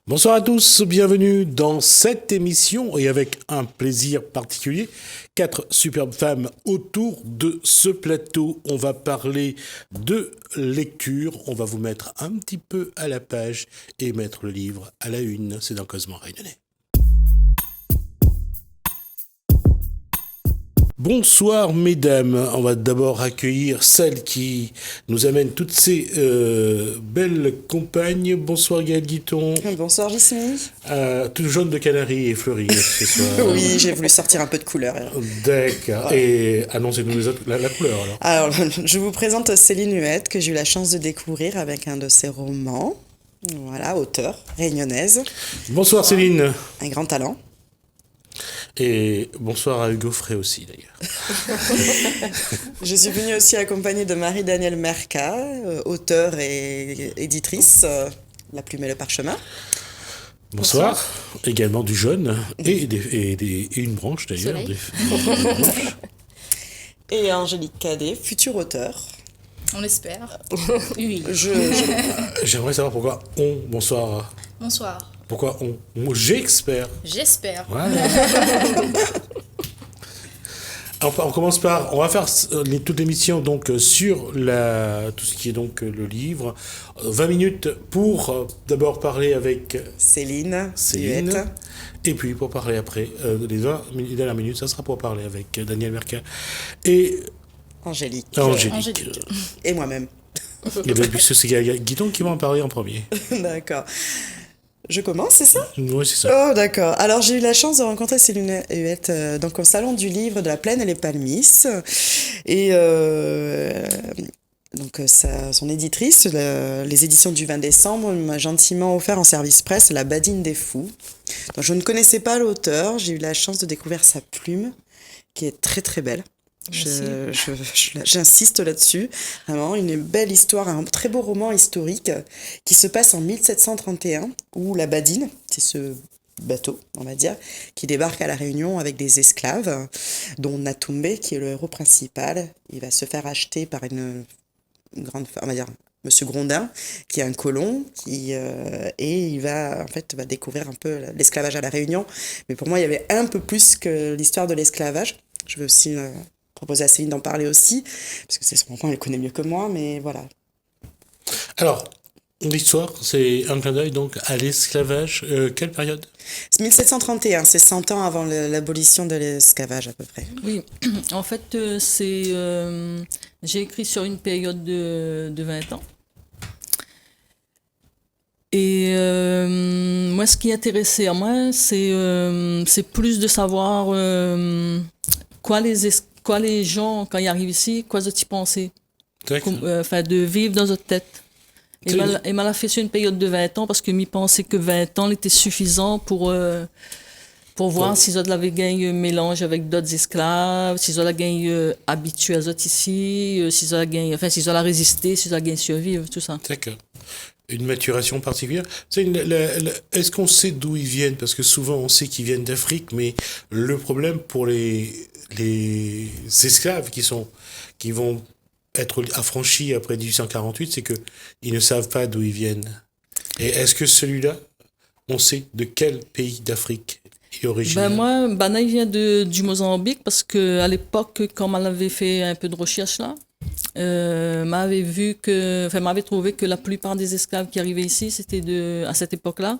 Bonsoir à tous, bienvenue dans cette émission et avec un plaisir particulier, 4 superbes femmes autour de ce plateau. On va parler de lecture, on va vous mettre un petit peu à la page et mettre le livre à la une. C'est dans Cosmo Réunionnais. Bonsoir mesdames, on va d'abord accueillir celle qui nous amène toutes ces belles compagnes. Bonsoir Gaëlle Guiton. Bonsoir Gismi. Tout jaune de canaris et fleuri ce soir. Oui, j'ai voulu sortir un peu de couleur. D'accord, Ouais. et annoncez-nous la couleur alors. Alors, je vous présente Céline Huette, que j'ai eu la chance de découvrir avec un de ses romans. Voilà, auteure, réunionnaise, Bonsoir Céline. un grand talent. Et bonsoir à Hugo Frey aussi d'ailleurs. Je suis venue aussi accompagnée de Marie-Danielle Merca, auteure et éditrice, La Plume et le Parchemin. Bonsoir. Également du jaune et une branche d'ailleurs. Soleil. Branches. Et Angélique Cadet, future auteure. On espère. Oui. J'aimerais savoir pourquoi bonsoir. Bonsoir. Pourquoi Moi j'expert. J'espère. Voilà. On commence par, on va faire toute l'émission donc sur tout ce qui est donc le livre. 20 minutes pour d'abord parler avec Céline Céline. Huette. Et puis pour parler après, les 20 dernières minutes, ça sera pour parler avec Daniel Merca et Angélique. Angélique. Et moi-même. C'est Guidon qui va en parler en premier. D'accord. Je commence, c'est ça? Oui, c'est ça. Oh, d'accord. Alors, j'ai eu la chance de rencontrer Céline Huette donc au Salon du Livre de la Plaine et les Palmisses. Et son éditrice, les éditions du 20 décembre, m'a gentiment offert en service presse La Badine des Fous. Donc, je ne connaissais pas l'auteur. J'ai eu la chance de découvrir sa plume, qui est très, très belle. J'insiste là-dessus. Vraiment, une belle histoire, un très beau roman historique qui se passe en 1731, où la Badine, c'est ce bateau, on va dire, qui débarque à La Réunion avec des esclaves, dont Natumbe, qui est le héros principal. Il va se faire acheter par une grande femme, on va dire, Monsieur Grondin, qui est un colon, et il va découvrir un peu l'esclavage à La Réunion. Mais pour moi, il y avait un peu plus que l'histoire de l'esclavage. Je veux aussi proposer à Céline d'en parler aussi, parce que c'est son roman, elle connaît mieux que moi, mais voilà. Alors, l'histoire, c'est un clin d'œil donc à l'esclavage. Quelle période? C'est 1731, c'est 100 ans avant l'abolition de l'esclavage à peu près. Oui, en fait, j'ai écrit sur une période de 20 ans. Et moi, ce qui intéressait à moi, c'est plus de savoir quoi les gens, quand ils arrivent ici, quoi ils pensaient. De vivre dans notre tête. Et m'a fait sur une période de 20 ans parce que m'y pensais que 20 ans était suffisant pour voir s'ils avaient gagné un mélange avec d'autres esclaves, s'ils avaient gagné habitués à eux ici, s'ils avaient résisté, s'ils avaient gagné survivre, tout ça. D'accord. Une maturation particulière. Est-ce qu'on sait d'où ils viennent? Parce que souvent on sait qu'ils viennent d'Afrique, mais le problème pour les esclaves qui vont être affranchis après 1848, c'est qu'ils ne savent pas d'où ils viennent. Et est-ce que celui-là, on sait de quel pays d'Afrique il est originaire? Moi, Bana, il vient du Mozambique parce qu'à l'époque, quand on avait fait un peu de recherche là, m'avait trouvé que la plupart des esclaves qui arrivaient ici, à cette époque-là,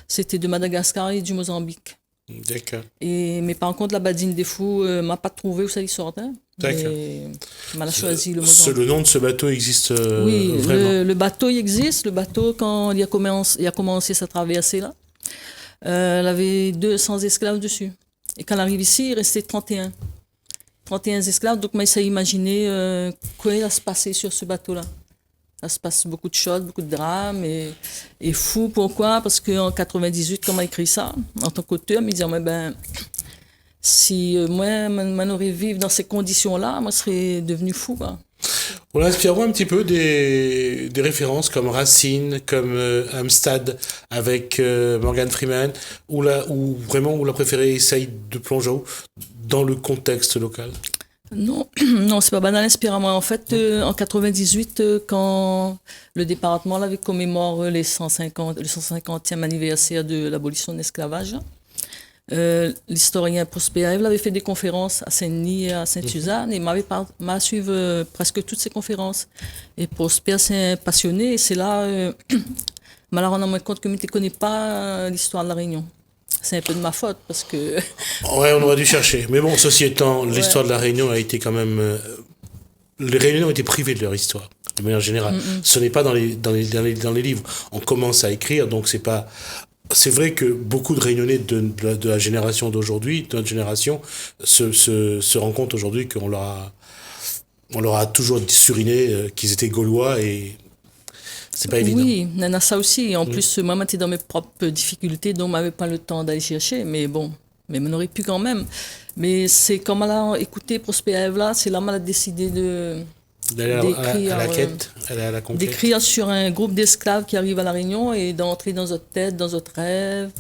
c'était de Madagascar et du Mozambique. D'accord. Mais par contre, la Badine des Fous m'a pas trouvé où ça y sortait. D'accord. M'a choisi le Mozambique. Le nom de ce bateau existe Oui, vraiment? le bateau il existe. Le bateau, quand il a commencé sa traversée là, elle avait 200 esclaves dessus. Et quand elle arrive ici, il restait 31 esclaves. Donc, moi, j'essaie d'imaginer quoi il va se passer sur ce bateau-là. Ça se passe beaucoup de choses, beaucoup de drames. Et fou, pourquoi? Parce qu'en 98, quand on a écrit ça, en tant qu'auteur, il disait, si moi, m'aurais vécu dans ces conditions-là, moi, je serais devenu fou, quoi. On inspire un petit peu des références comme Racine, comme Amistad avec Morgan Freeman, où la préférée essaye de plonger dans le contexte local. Non, non, c'est pas banal, inspirant. En fait, en 98, quand le département l'avait commémore le 150e anniversaire de l'abolition de l'esclavage, l'historien Prosper Ève avait fait des conférences à Saint-Denis et à Sainte-Suzanne et m'a suivi presque toutes ces conférences. Et Prosper s'est passionné et c'est là, m'a rendu compte que je ne connais pas l'histoire de la Réunion. C'est un peu de ma faute parce que... Ouais, on aurait dû chercher. Mais bon, ceci étant, l'histoire de la Réunion a été quand même... les Réunions ont été privés de leur histoire, de manière générale. Ce n'est pas dans les livres. On commence à écrire, donc c'est pas... C'est vrai que beaucoup de Réunionnais de la génération d'aujourd'hui, de notre génération, se rendent compte aujourd'hui qu'on leur a toujours suriné qu'ils étaient Gaulois et c'est pas évident. Oui, il y en a ça aussi. En plus, moi, j'étais dans mes propres difficultés, donc je n'avais pas le temps d'aller chercher. Mais bon, mais on aurait pu quand même. Mais c'est comme elle a écouté Prosper Ève là, c'est là qu'elle a décidé D'aller à la quête, aller à la conquête. d'écrire sur un groupe d'esclaves qui arrive à La Réunion et d'entrer dans notre tête, dans notre rêve,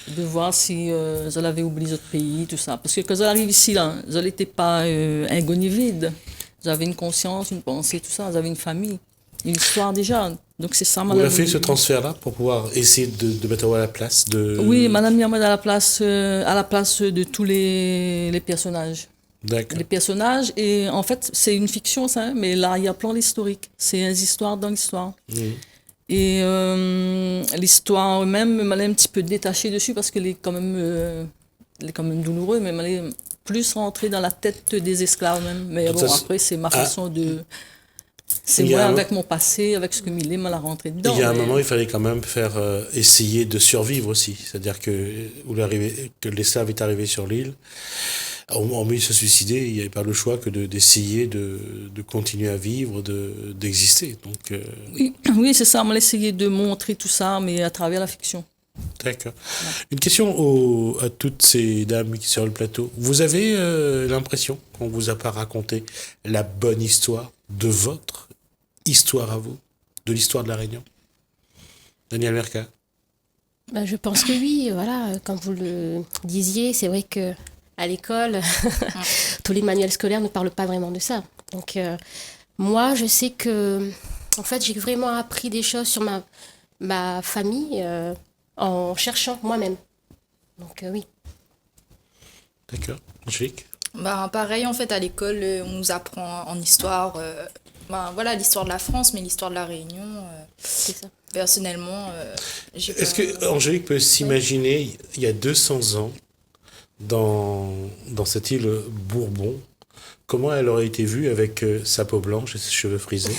de voir si elle avait oublié notre pays, tout ça. Parce que quand elle arrive ici, là, elle n'était pas un goni vide. Ils avaient une conscience, une pensée, tout ça. Ils avaient une famille, une histoire déjà. Donc c'est ça. Vous avez fait ce transfert-là pour pouvoir essayer de mettre à la place de... Oui, madame Miamad à la place de tous les personnages. D'accord. Les personnages, et en fait, c'est une fiction, ça, hein, mais là, il y a plein d'historiques. C'est une histoire dans l'histoire. Et l'histoire même, elle est un petit peu détachée dessus parce qu'elle est quand même douloureuse, mais elle est plus rentrée dans la tête des esclaves même. Mais bon, après, c'est ma façon de... C'est moi, avec mon passé, avec ce que Millet m'a rentré dedans. Il y a un moment, il fallait quand même faire essayer de survivre aussi. C'est-à-dire que l'esclave est arrivé sur l'île, au mieux de se suicider, il n'y avait pas le choix que d'essayer de continuer à vivre, d'exister. Donc, oui, c'est ça. On a essayé de montrer tout ça, mais à travers la fiction. D'accord. Une question à toutes ces dames qui sont sur le plateau. Vous avez l'impression qu'on vous a pas raconté la bonne histoire de votre histoire à vous, de l'histoire de la Réunion? Daniel Merca. Ben, je pense que oui, voilà, comme vous le disiez, c'est vrai que à l'école, tous les manuels scolaires ne parlent pas vraiment de ça. Donc, moi, je sais que, en fait, j'ai vraiment appris des choses sur ma famille en cherchant moi-même. Donc, oui. D'accord. Angélique? Ben, pareil, en fait, à l'école, on nous apprend en histoire, voilà, l'histoire de la France, mais l'histoire de la Réunion, C'est ça. personnellement, j'ai Est-ce pas... que Angélique peut s'imaginer, il y a 200 ans, dans cette île Bourbon, comment elle aurait été vue avec sa peau blanche et ses cheveux frisés?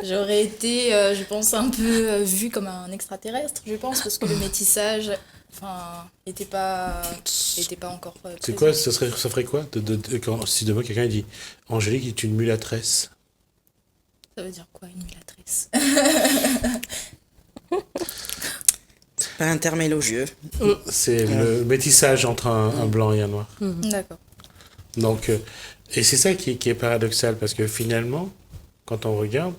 J'aurais été, je pense, un peu vue comme un extraterrestre, je pense, parce que le métissage, n'était pas encore C'est présent. quoi, ça ferait quoi si demain quelqu'un dit Angélique est une mulâtresse? Ça veut dire quoi, une mulâtresse? C'est pas intermélogieux. C'est le métissage entre un blanc et un noir. D'accord. Donc, et c'est ça qui est paradoxal, parce que finalement, quand on regarde,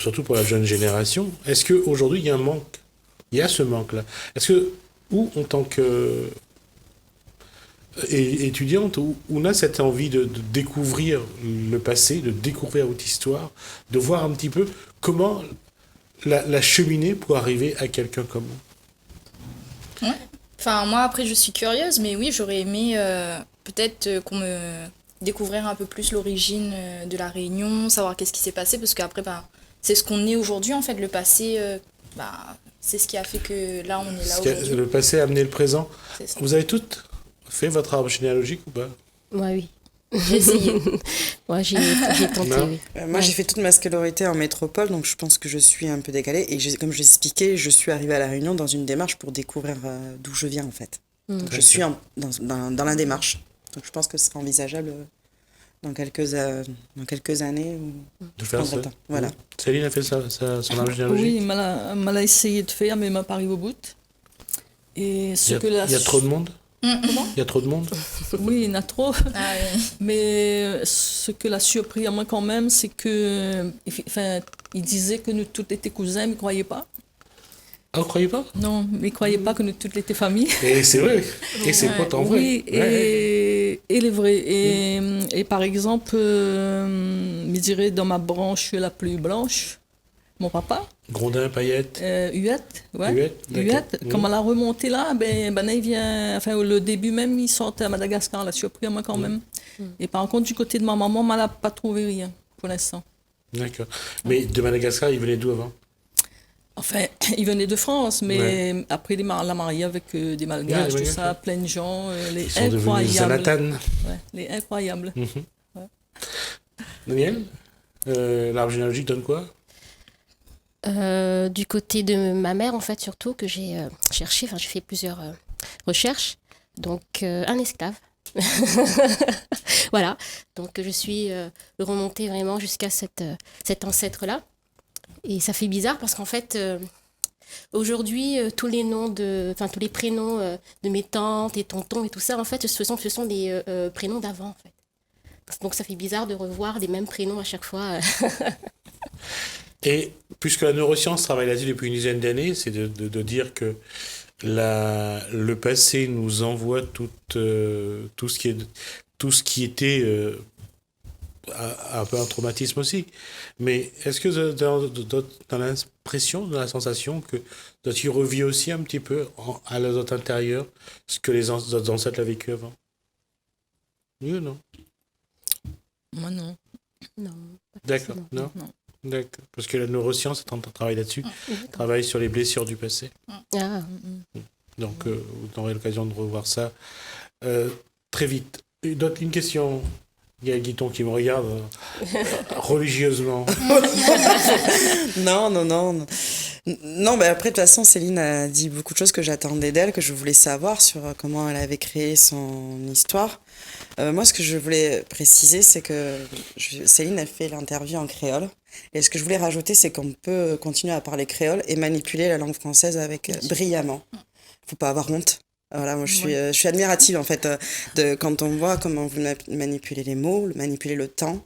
surtout pour la jeune génération, est-ce qu'aujourd'hui il y a un manque? Il y a ce manque-là. Est-ce que, ou en tant que étudiante, où on a cette envie de découvrir le passé, de découvrir votre histoire, de voir un petit peu comment la cheminer pour arriver à quelqu'un comme vous? Ouais. Enfin, moi, après, je suis curieuse, mais oui, j'aurais aimé peut-être qu'on me découvrir un peu plus l'origine de la Réunion, savoir qu'est-ce qui s'est passé, parce qu'après, c'est ce qu'on est aujourd'hui, en fait, le passé, c'est ce qui a fait que là, on est là aujourd'hui. Le passé a amené le présent. C'est ça. Vous avez toutes fait votre arbre généalogique ou pas? Moi, oui. J'ai essayé. Moi, j'ai tenté, Non. oui. Moi, j'ai fait toute ma scolarité en métropole, donc je pense que je suis un peu décalée. Et comme je l'expliquais, je suis arrivée à La Réunion dans une démarche pour découvrir d'où je viens, en fait. Donc, je suis dans la démarche. Donc, je pense que ce sera envisageable dans quelques années. De faire ça. Voilà. Céline a fait son arbre généalogique? Oui, elle a essayé de faire, mais elle m'a pas arrivé au bout. Et Il y a trop de monde? Il y a trop de monde? Oui, il y en a trop. Ah, oui. Mais ce que l'a surpris à moi quand même, c'est que, il disait que nous tous étions cousins, mais il ne croyait pas. Ah, vous croyez pas? Non, mais il ne croyait pas que nous tous étions famille. Et c'est vrai. Et c'est pourtant vrai. Oui, Ouais. et les vrais. Et par exemple, je dirais dans ma branche la plus blanche, mon papa, Grondin, paillettes. Huette, ouais. Huette, d'accord. Huette, comme elle a remonté là, il vient, enfin, le début même, il sortait à Madagascar, là, surpris à moi quand même. Et par contre, du côté de ma maman, elle n'a pas trouvé rien pour l'instant. D'accord. Mais de Madagascar, il venait d'où avant? Enfin, il venait de France, mais après, il l'a marié avec des Malgaches, Ouais, tout ouais, ça, ouais. plein de gens, les Ils sont devenus incroyables. Zanatan. Ouais, les incroyables. Daniel, l'arbre généalogique donne quoi? Du côté de ma mère, en fait, surtout, que j'ai cherché, enfin, j'ai fait plusieurs recherches. Donc, un esclave. Voilà. Donc, je suis remontée vraiment jusqu'à cet ancêtre-là. Et ça fait bizarre parce qu'en fait, aujourd'hui, tous les prénoms de mes tantes et tontons et tout ça, en fait, ce sont des prénoms d'avant, en fait. Donc, ça fait bizarre de revoir les mêmes prénoms à chaque fois. Et puisque la neuroscience travaille là-dessus depuis une dizaine d'années, c'est de dire que le passé nous envoie tout ce qui était un peu un traumatisme aussi. Mais est-ce que dans l'impression, dans la sensation que tu revis aussi un petit peu à l'autre intérieur ce que les autres ancêtres l'ont vécu avant? Oui ou non? Moi, non. Non. D'accord, non? Non. D'accord. Parce que la neuroscience est en train de travailler là-dessus, travaille sur les blessures du passé. Ah. Donc, vous aurez l'occasion de revoir ça très vite. Une question. Il y a Guiton qui me regarde religieusement. Non. Non, mais après, de toute façon, Céline a dit beaucoup de choses que j'attendais d'elle, que je voulais savoir sur comment elle avait créé son histoire. Moi, ce que je voulais préciser, c'est que Céline a fait l'interview en créole. Et ce que je voulais rajouter, c'est qu'on peut continuer à parler créole et manipuler la langue française avec brillamment. Faut pas avoir honte. Voilà, moi je suis admirative en fait quand on voit comment vous manipulez les mots, manipuler le temps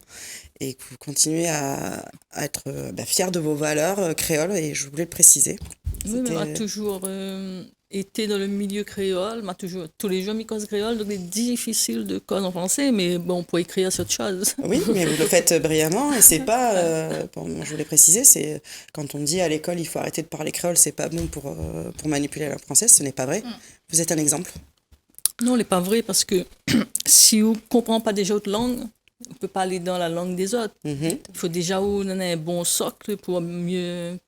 et que vous continuez à être fiers de vos valeurs créoles et je voulais le préciser. Oui, mais m'a toujours été dans le milieu créole, m'a toujours tous les jours mis cause créole, donc c'est difficile de cause en français, mais bon, on peut écrire sur autre chose. Oui, mais vous le faites brillamment et c'est pas, je voulais préciser, c'est quand on dit à l'école il faut arrêter de parler créole, c'est pas bon pour manipuler la langue française, ce n'est pas vrai. Vous êtes un exemple. Non, ce n'est pas vrai parce que si on ne comprend pas déjà autre langue, on ne peut pas aller dans la langue des autres. Il faut déjà on a un bon socle pour mieux.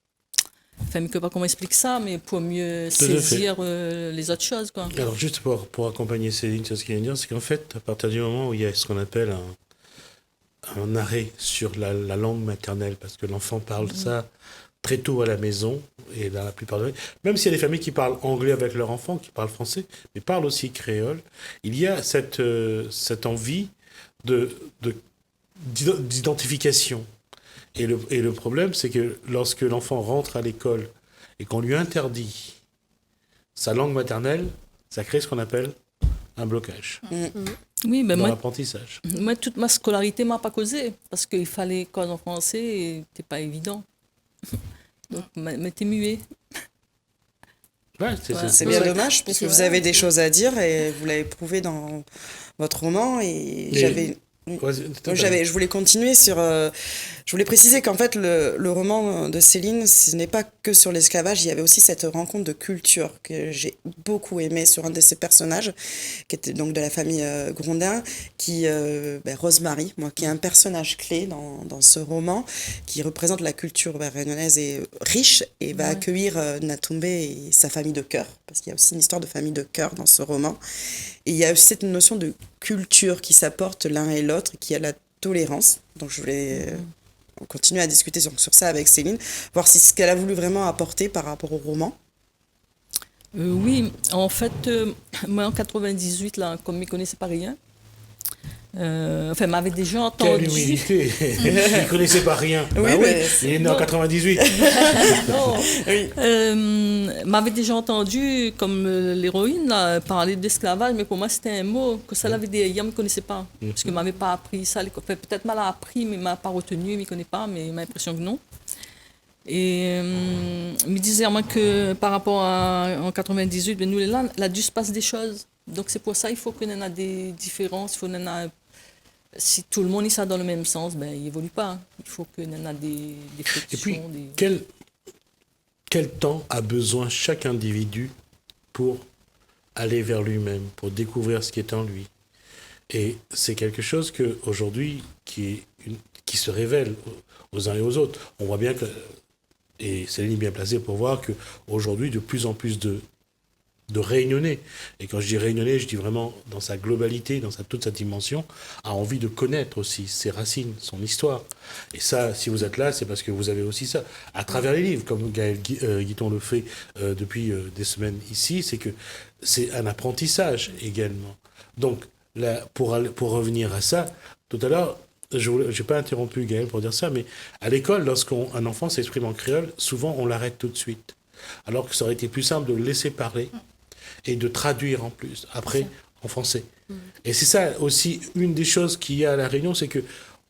Enfin, je ne sais pas comment expliquer ça, mais pour mieux saisir les autres choses, quoi. Alors, juste pour accompagner Céline sur ce qu'elle vient de dire, c'est qu'en fait, à partir du moment où il y a ce qu'on appelle un arrêt sur la langue maternelle, parce que l'enfant parle ça très tôt à la maison, et dans la plupart des... Même s'il y a des familles qui parlent anglais avec leur enfant, qui parlent français, mais parlent aussi créole, il y a cette envie d'identification. Et le problème, c'est que lorsque l'enfant rentre à l'école et qu'on lui interdit sa langue maternelle, ça crée ce qu'on appelle un blocage Oui, mais dans moi, l'apprentissage. moi, toute ma scolarité m'a pas causé parce qu'il fallait cause en français et c'était pas évident. Donc, mais t'es muet. Ouais, C'est bien dommage parce que vous avez des choses à dire et vous l'avez prouvé dans votre roman et j'avais... Je voulais continuer sur... je voulais préciser qu'en fait, le roman de Céline, ce n'est pas que sur l'esclavage, il y avait aussi cette rencontre de culture que j'ai beaucoup aimée sur un de ses personnages, qui était donc de la famille Grondin, qui, Rosemary, moi, qui est un personnage clé dans ce roman, qui représente la culture réunionnaise et riche, et va accueillir Natoumbé et sa famille de cœur, parce qu'il y a aussi une histoire de famille de cœur dans ce roman. Et il y a aussi cette notion de culture qui s'apporte l'un et l'autre, qui a la tolérance. Donc je voulais continuer à discuter sur ça avec Céline, voir si ce qu'elle a voulu vraiment apporter par rapport au roman. Oui, en fait, moi en 98, là, comme je ne connaissais pas rien, m'avait déjà entendu. Quelle humilité. Il ne connaissait pas rien. Oui, mais il est né en 98. M'avait déjà entendu, comme l'héroïne, là, parler d'esclavage, mais pour moi c'était un mot que ça l'avait dit, je ne connaissais pas. Parce qu'il ne m'avait pas appris ça. Peut-être mal appris, mais il ne m'a pas retenu, il ne connaît pas, mais il m'a l'impression que non. Et il me disait moi que par rapport à en 98, nous là, il a dû se passer des choses. Donc c'est pour ça il faut qu'on ait des différences, il faut qu'on ait, si tout le monde est ça dans le même sens, ben il évolue pas. Il faut qu'on ait des Et puis, frictions, des... quel temps a besoin chaque individu pour aller vers lui-même, pour découvrir ce qui est en lui? Et c'est quelque chose qu'aujourd'hui, qui se révèle aux uns et aux autres. On voit bien que, et Céline est bien placée pour voir qu'aujourd'hui, de plus en plus de réunionnais, et quand je dis réunionnais, je dis vraiment dans sa globalité, dans toute sa dimension, a envie de connaître aussi ses racines, son histoire. Et ça, si vous êtes là, c'est parce que vous avez aussi ça. À travers les livres, comme Gaël Guiton le fait depuis des semaines ici, c'est que c'est un apprentissage également. Donc, là, pour revenir à ça, tout à l'heure, je n'ai pas interrompu Gaël pour dire ça, mais à l'école, lorsqu'un enfant s'exprime en créole, souvent on l'arrête tout de suite. Alors que ça aurait été plus simple de le laisser parler et de traduire en plus, après, en français. Et c'est ça aussi, une des choses qu'il y a à La Réunion, c'est que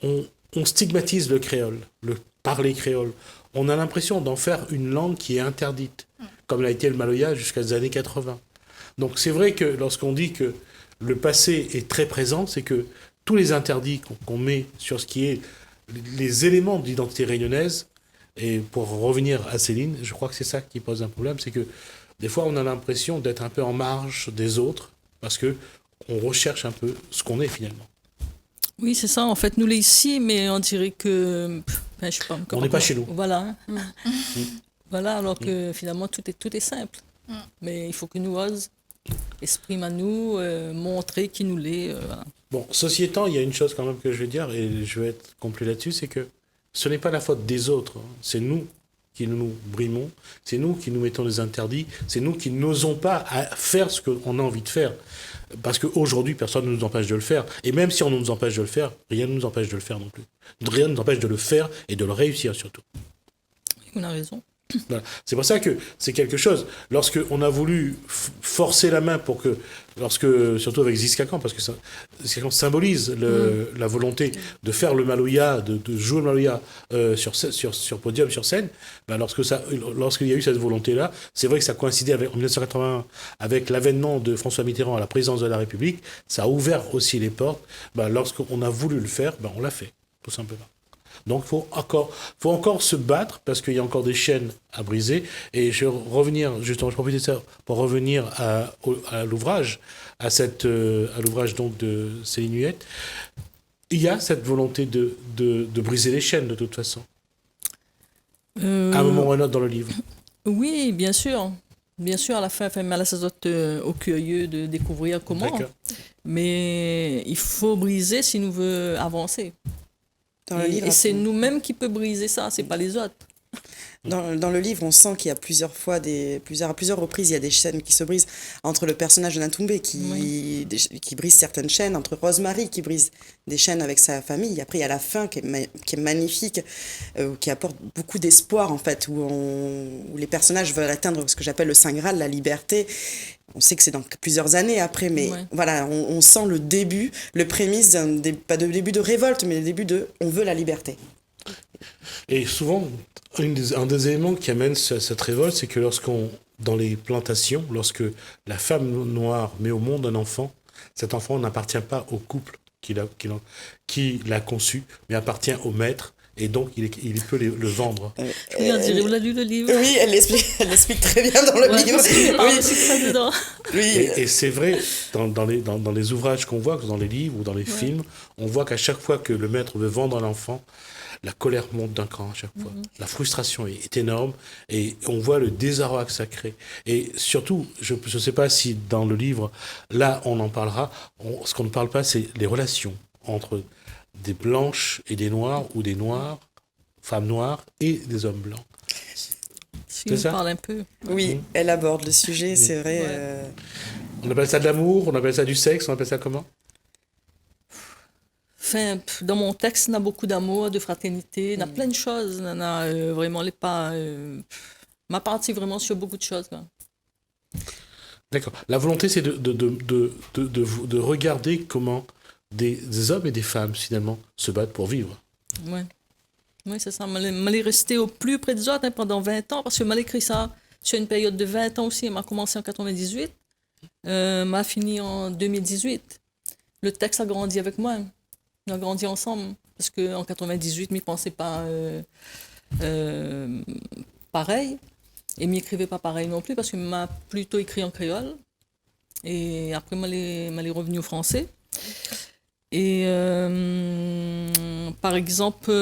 on stigmatise le créole, le parler créole. On a l'impression d'en faire une langue qui est interdite, comme l'a été le maloya jusqu'à les années 80. Donc c'est vrai que lorsqu'on dit que le passé est très présent, c'est que tous les interdits qu'on met sur ce qui est les éléments de l'identité réunionnaise, et pour revenir à Céline, je crois que c'est ça qui pose un problème, c'est que des fois on a l'impression d'être un peu en marge des autres, parce que on recherche un peu ce qu'on est finalement. Oui, c'est ça. En fait, nous, les ici, mais on dirait que... je sais pas, On n'est pas chez nous. Voilà. Voilà, alors que finalement, tout est simple. Mais il faut que nous ose exprimer à nous, montrer qui nous l'est. Voilà. Bon, ceci étant, il y a une chose quand même que je vais dire, et je vais être complet là-dessus, c'est que ce n'est pas la faute des autres, hein. C'est nous qui nous brimons, c'est nous qui nous mettons des interdits, c'est nous qui n'osons pas faire ce qu'on a envie de faire. Parce qu'aujourd'hui, personne ne nous empêche de le faire. Et même si on nous empêche de le faire, rien ne nous empêche de le faire non plus. Rien ne nous empêche de le faire et de le réussir surtout. On a raison. Voilà. C'est pour ça que c'est quelque chose. Lorsqu'on a voulu forcer la main pour que, surtout avec Ziskakan, parce que Ziskakan symbolise la volonté de faire le maloya, de jouer le maloya sur podium, sur scène, ben lorsqu'il y a eu cette volonté-là, c'est vrai que ça coïncidait en 1981 avec l'avènement de François Mitterrand à la présidence de la République, ça a ouvert aussi les portes. Ben, lorsqu'on a voulu le faire, ben, on l'a fait, tout simplement. Donc, faut encore se battre parce qu'il y a encore des chaînes à briser. Et je vais revenir, justement, je profite de ça pour revenir à l'ouvrage, à l'ouvrage donc de Céline Huette. Il y a cette volonté de briser les chaînes de toute façon. À un moment ou à un autre dans le livre. Oui, bien sûr. Bien sûr, à la fin, mais ça doit être au curieux de découvrir comment. D'accord. Mais il faut briser si nous voulons avancer. Et c'est nous-mêmes qui peut briser ça, c'est pas les autres. Dans le livre, on sent qu'il y a à plusieurs reprises, il y a des chaînes qui se brisent entre le personnage de Natoumbe qui brise certaines chaînes, entre Rosemary qui brise des chaînes avec sa famille. Après, il y a la fin qui est magnifique, qui apporte beaucoup d'espoir en fait, où les personnages veulent atteindre ce que j'appelle le Saint Graal, la liberté. On sait que c'est dans plusieurs années après, mais voilà, on sent le début, le prémisse, pas de début de révolte, mais le début de « on veut la liberté ». Et souvent, un des éléments qui amène cette révolte, c'est que dans les plantations, lorsque la femme noire met au monde un enfant, cet enfant n'appartient pas au couple qui l'a conçu, mais appartient au maître. Et donc, il peut le vendre. Oui, on dirait, vous avez lu le livre. Oui, elle l'explique très bien dans le livre. Et c'est vrai, dans les ouvrages qu'on voit, dans les livres ou dans les films, on voit qu'à chaque fois que le maître veut vendre un enfant, la colère monte d'un cran à chaque fois. La frustration est énorme et on voit le désarroi que ça crée. Et surtout, je ne sais pas si dans le livre, là, on en parlera, ce qu'on ne parle pas, c'est les relations entre des blanches et des noirs, ou des noirs, femmes noires, et des hommes blancs. Si on parle un peu. Oui, elle aborde le sujet, c'est vrai. On appelle ça de l'amour, on appelle ça du sexe, on appelle ça comment ? Enfin, dans mon texte, il y a beaucoup d'amour, de fraternité, il y a plein de choses. Il y a vraiment ma partie vraiment sur beaucoup de choses. Quoi. D'accord. La volonté, c'est de regarder comment des hommes et des femmes, finalement, se battent pour vivre. Oui, c'est ça. Je suis resté au plus près des autres pendant 20 ans, parce que j'ai écrit ça sur une période de 20 ans aussi. Elle m'a commencé en 98. M'a fini en 2018. Le texte a grandi avec moi. On a grandi ensemble. Parce qu'en 98, je ne pensais pas pareil. Et ne m'écrivait pas pareil non plus, parce qu'il m'a plutôt écrit en créole. Et après, je suis revenu au français. Et par exemple,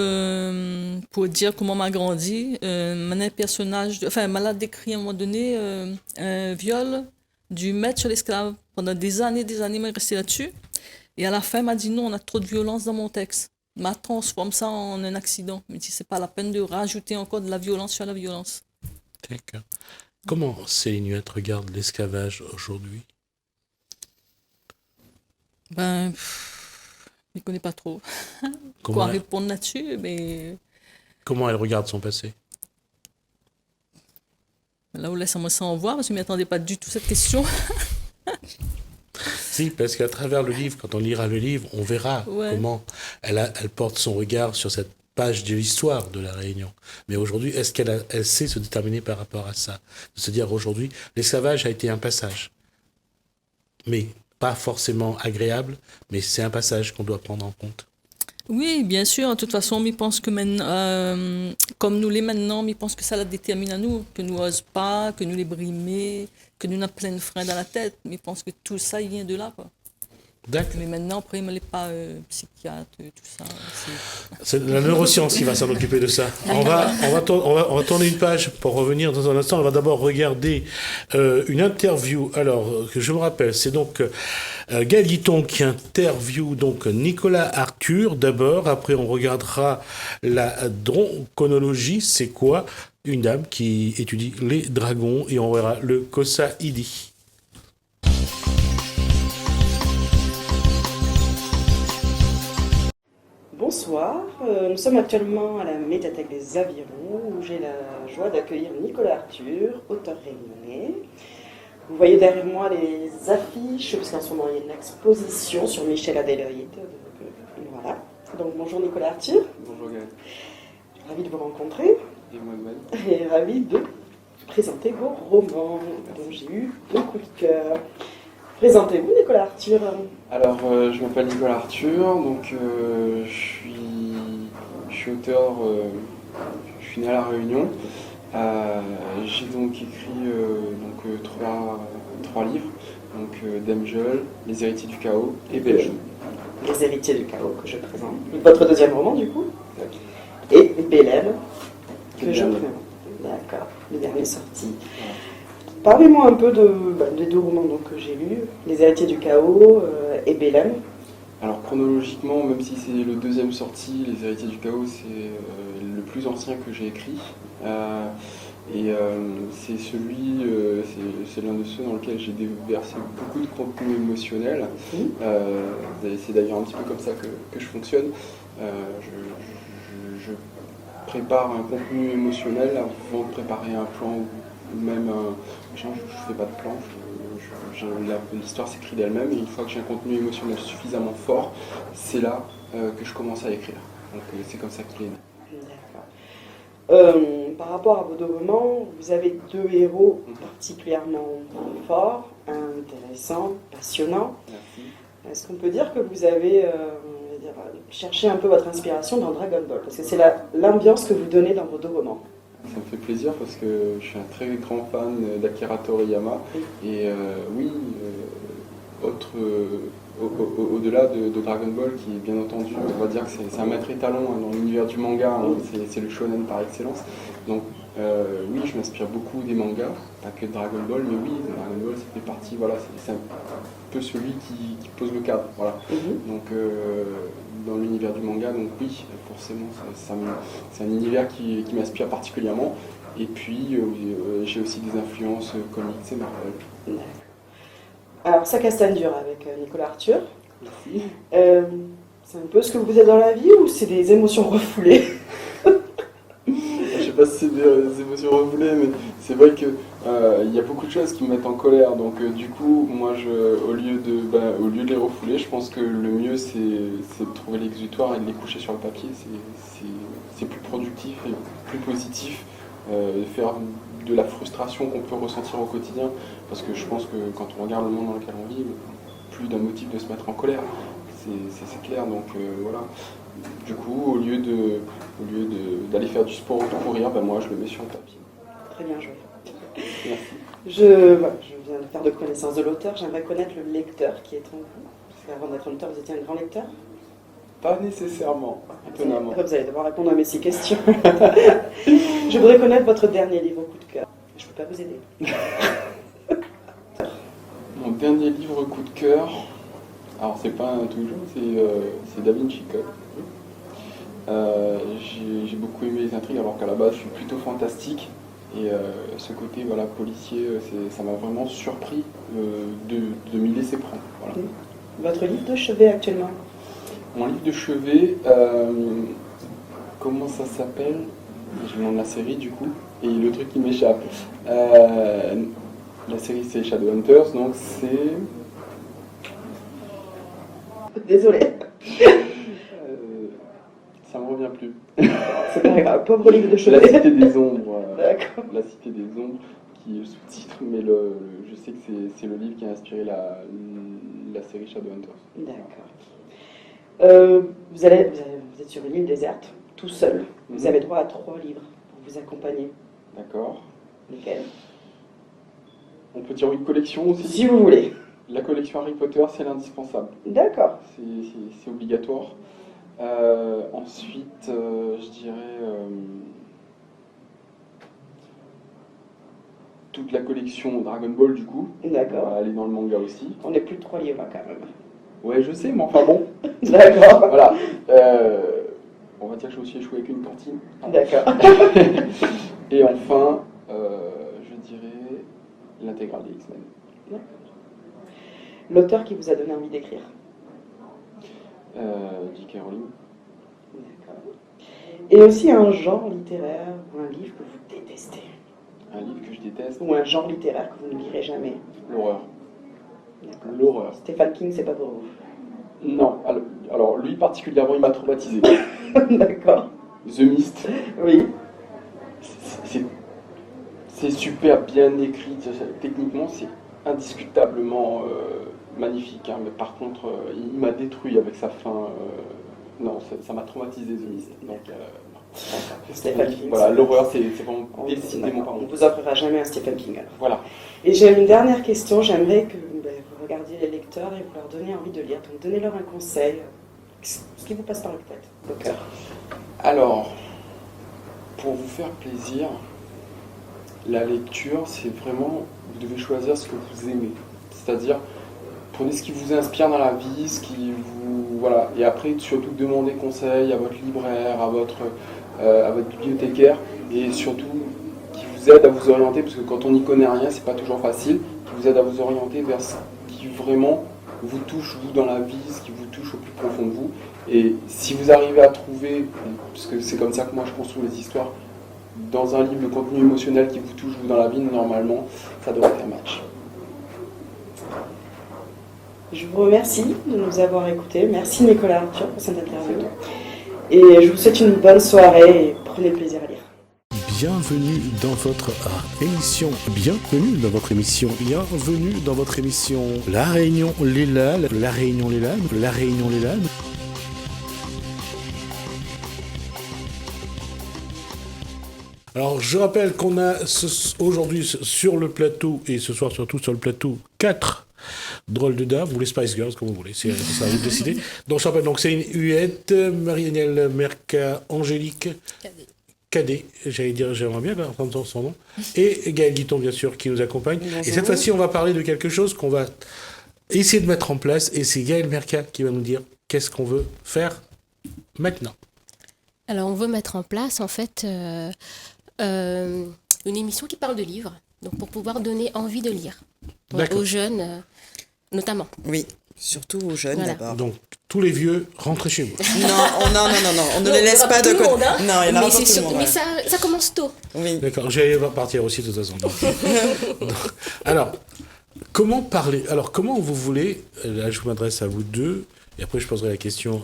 pour dire comment m'a grandi, mon personnage, m'a décrit à un moment donné un viol du maître sur l'esclave. Pendant des années, m'a resté là-dessus. Et à la fin, m'a dit non, on a trop de violence dans mon texte. M'a transforme ça en un accident. Mais dit c'est pas la peine de rajouter encore de la violence sur la violence. D'accord. Comment Céline Huette regarde l'esclavage aujourd'hui? Je ne connais pas trop quoi répondre là-dessus, mais... Comment elle regarde son passé? Là, on laisse moi ça en voir, parce que je ne m'y attendais pas du tout cette question. Si, parce qu'à travers le livre, quand on lira le livre, on verra comment elle porte son regard sur cette page de l'histoire de la Réunion. Mais aujourd'hui, est-ce qu'elle sait se déterminer par rapport à ça? De se dire aujourd'hui, l'esclavage a été un passage. Mais pas forcément agréable, mais c'est un passage qu'on doit prendre en compte. Oui, bien sûr. De toute façon, je pense que maintenant, comme nous l'est maintenant, je pense que ça la détermine à nous, que nous n'osons pas, que nous les brimer, que nous avons plein de freins dans la tête. Mais je pense que tout ça, il vient de là, quoi. D'accord. Mais maintenant, après, il ne pas psychiatre, tout ça. C'est la neuroscience qui va s'en occuper de ça. On va tourner une page pour revenir dans un instant. On va d'abord regarder une interview. Alors, que je me rappelle, c'est donc Gaël Guiton qui interviewe donc Nicolas Arthur d'abord. Après, on regardera la dronconologie. C'est quoi? Une dame qui étudie les dragons, et on verra le Kosa Idi. Bonsoir, nous sommes actuellement à la médiathèque des Avirons où j'ai la joie d'accueillir Nicolas Arthur, auteur réunionnais. Vous voyez derrière moi les affiches, parce qu'en ce moment il y a une exposition sur Michel Adélaïde. Voilà. Donc bonjour Nicolas Arthur. Bonjour Gaël. Ravi de vous rencontrer. Et moi-même. Et ravi de présenter vos romans dont j'ai eu beaucoup de cœur. Présentez-vous Nicolas Arthur. Alors je m'appelle Nicolas Arthur, donc je suis auteur, je suis né à La Réunion. J'ai donc écrit trois livres, donc Demjol, Les Héritiers du Chaos et Bélem. Les Héritiers du Chaos que je présente. Votre deuxième roman du coup. Et Bélem que je présente. D'accord, le dernier sorti. Ouais. Parlez-moi un peu des deux romans que j'ai lus, Les Héritiers du Chaos et Bélem. Alors chronologiquement, même si c'est le deuxième sorti, Les Héritiers du Chaos, c'est le plus ancien que j'ai écrit. C'est l'un de ceux dans lequel j'ai déversé beaucoup de contenu émotionnel. C'est d'ailleurs un petit peu comme ça que je fonctionne. Je prépare un contenu émotionnel avant de préparer un plan ou même je ne fais pas de plan, l'histoire s'écrit d'elle-même, et une fois que j'ai un contenu émotionnel suffisamment fort, c'est là que je commence à écrire. Donc c'est comme ça qu'il est né. D'accord. Par rapport à vos deux romans, vous avez deux héros particulièrement forts, intéressants, passionnants. Merci. Est-ce qu'on peut dire que vous avez cherché un peu votre inspiration dans Dragon Ball? Parce que c'est l'ambiance que vous donnez dans vos deux romans. Ça me fait plaisir parce que je suis un très grand fan d'Akira Toriyama. Et au-delà de Dragon Ball, qui est bien entendu, on va dire que c'est un maître étalon dans l'univers du manga, c'est le shonen par excellence. Donc oui, je m'inspire beaucoup des mangas, pas que de Dragon Ball, mais oui, Dragon Ball ça fait partie, voilà, c'est un peu celui qui pose le cadre. Voilà. Donc dans l'univers du manga, donc oui, forcément, c'est un univers qui m'inspire particulièrement. Et puis, j'ai aussi des influences comics et Marvel. Alors, ça castagne dur avec Nicolas Arthur. Merci. C'est un peu ce que vous êtes dans la vie, ou c'est des émotions refoulées? Je sais pas si c'est des émotions refoulées, mais c'est vrai que il y a beaucoup de choses qui me mettent en colère. Donc du coup, moi, au lieu de les refouler, je pense que le mieux, c'est de trouver l'exutoire et de les coucher sur le papier. C'est plus productif et plus positif faire de la frustration qu'on peut ressentir au quotidien, parce que je pense que quand on regarde le monde dans lequel on vit, plus d'un motif de se mettre en colère, c'est clair, donc voilà. Du coup, au lieu d'aller faire du sport ou de courir, moi je le mets sur le tapis. Très bien joué. Merci. Je viens de faire de connaissance de l'auteur, j'aimerais connaître le lecteur qui est en vous. Parce qu'avant d'être un auteur, vous étiez un grand lecteur. Pas nécessairement, étonnamment. Après, vous allez devoir répondre à mes 6 questions. Je voudrais connaître votre dernier livre coup de cœur. Je ne peux pas vous aider. Mon dernier livre coup de cœur, alors c'est pas un toujours, c'est Da Vinci Code. J'ai beaucoup aimé les intrigues, alors qu'à la base je suis plutôt fantastique. Et ce côté policier, ça m'a vraiment surpris de m'y laisser prendre. Voilà. Votre livre de chevet actuellement? Mon livre de chevet, comment ça s'appelle? Je le nom de la série du coup, et le truc qui m'échappe. La série c'est Shadowhunters, donc c'est... Désolée. Ça me revient plus. C'est pas grave, pauvre livre de chevet. La Cité des Ombres. D'accord. La Cité des Ombres, qui est le sous-titre, mais je sais que c'est le livre qui a inspiré la série Shadowhunters. D'accord. Vous êtes sur une île déserte, tout seul. Vous avez droit à 3 livres pour vous accompagner. D'accord. Lesquels? On peut dire une collection aussi. Si vous voulez. La collection Harry Potter, c'est l'indispensable. D'accord. C'est obligatoire. Ensuite, je dirais toute la collection Dragon Ball du coup. D'accord. Elle est dans le manga aussi. On est plus de 3 livres quand même. Ouais, je sais, mais enfin bon. D'accord. Voilà. On va dire que j'ai aussi échoué avec une cantine. D'accord. Et enfin, je dirais l'intégrale des X-Men. D'accord. L'auteur qui vous a donné envie d'écrire? J.K. Rowling. D'accord. Et aussi un genre littéraire ou un livre que vous détestez? Un livre que je déteste. Ou un genre littéraire que vous ne lirez jamais? L'horreur. D'accord. L'horreur. Stephen King, c'est pas pour vous? Non, alors lui particulièrement, il m'a traumatisé. D'accord. The Mist. Oui. C'est super bien écrit. Techniquement, c'est indiscutablement magnifique. Mais par contre, il m'a détruit avec sa fin. Non, ça m'a traumatisé, The Mist. Donc, Stephen King. voilà, l'horreur, c'est vraiment décidément pas On mon. vous offrira jamais un Stephen King alors. Voilà. Et j'ai une dernière question. J'aimerais que vous regardiez les lecteurs et vous leur donniez envie de lire. Donc donnez-leur un conseil. Ce qui vous passe par la tête, au cœur. Alors, pour vous faire plaisir, la lecture, c'est vraiment, vous devez choisir ce que vous aimez. C'est-à-dire, prenez ce qui vous inspire dans la vie, ce qui vous... Voilà. Et après, surtout, demandez conseil à votre libraire, à votre bibliothécaire, et surtout, qui vous aide à vous orienter, parce que quand on n'y connaît rien, c'est pas toujours facile, qui vous aide à vous orienter vers ce qui vraiment vous touche, vous, dans la vie, ce qui vous touche au plus profond de vous. Et si vous arrivez à trouver, parce que c'est comme ça que moi je construis les histoires, dans un livre, le contenu émotionnel qui vous touche, vous, dans la vie, normalement, ça devrait faire match. Je vous remercie de nous avoir écoutés. Merci Nicolas Arthur pour cette interview. Et je vous souhaite une bonne soirée et prenez plaisir à lire. Bienvenue dans votre émission. Bienvenue dans votre émission. Bienvenue dans votre émission. La Réunion les Lannes. La Réunion les Lannes. La Réunion les Lannes. Alors, je rappelle qu'on a aujourd'hui sur le plateau, et ce soir surtout sur le plateau, 4 drôles de dames, ou les Spice Girls, comme vous voulez, c'est ça à vous de décider. Donc, je rappelle, donc, c'est une Huette, Marie-Danielle Merca, Angélique, Cadet, j'aimerais bien entendre son nom, et Gaël Guiton, bien sûr, qui nous accompagne. Bonjour. Et cette fois-ci, on va parler de quelque chose qu'on va essayer de mettre en place, et c'est Gaël Merca qui va nous dire qu'est-ce qu'on veut faire maintenant. Alors, on veut mettre en place, en fait, une émission qui parle de livres, donc pour pouvoir donner envie de lire aux jeunes, notamment. Oui, surtout aux jeunes Voilà. d'abord. Donc, tous les vieux, rentrez chez vous. Non, on ne Non, les il y laisse aura pas tout de le côté. monde, hein. Non, il y en aura Mais, pour tout le monde. mais ouais. ça commence tôt. Oui. D'accord, j'allais partir aussi de toute façon. Donc. Alors, comment vous voulez, là je m'adresse à vous deux, et après je poserai la question